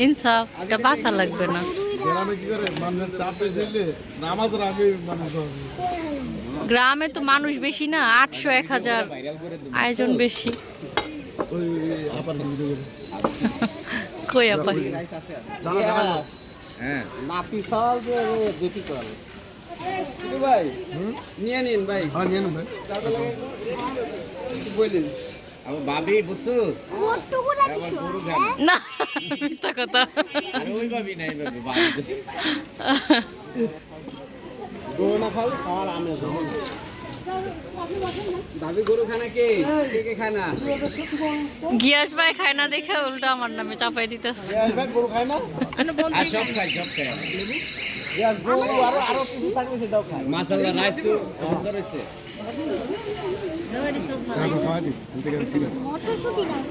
ইনসাফ, এটা বাঁচা লাগবে না। গ্রামে তো মানুষ বেশি না, 800 1000 আয়োজন বেশি। কই আপা হ্যাঁ নাতি চাল যে যেটি কর ভাই নিয়ে নিন ভাই বললেন আমার ভাবি বুঝছো আবার গরু খাবে না, মিথ্যা কথা। আরে ওই ভাবি নাই ভাবি ভাবি গরু না খাওয়ালে খাওয়ার আমেজ হবে না। ভাবি গরু খানা কে কে খায় না গিয়াস ভাই খায় না দেখে উল্টা আমার নামে চাপাই দিতেছে। ভাই গরু খায় না? আর সব খায় গরু আরো কিছু থাকলে সেটাও খায়। মাশাআল্লাহ রাইস তো সুন্দর হয়েছে মটরশুঁটি নাই।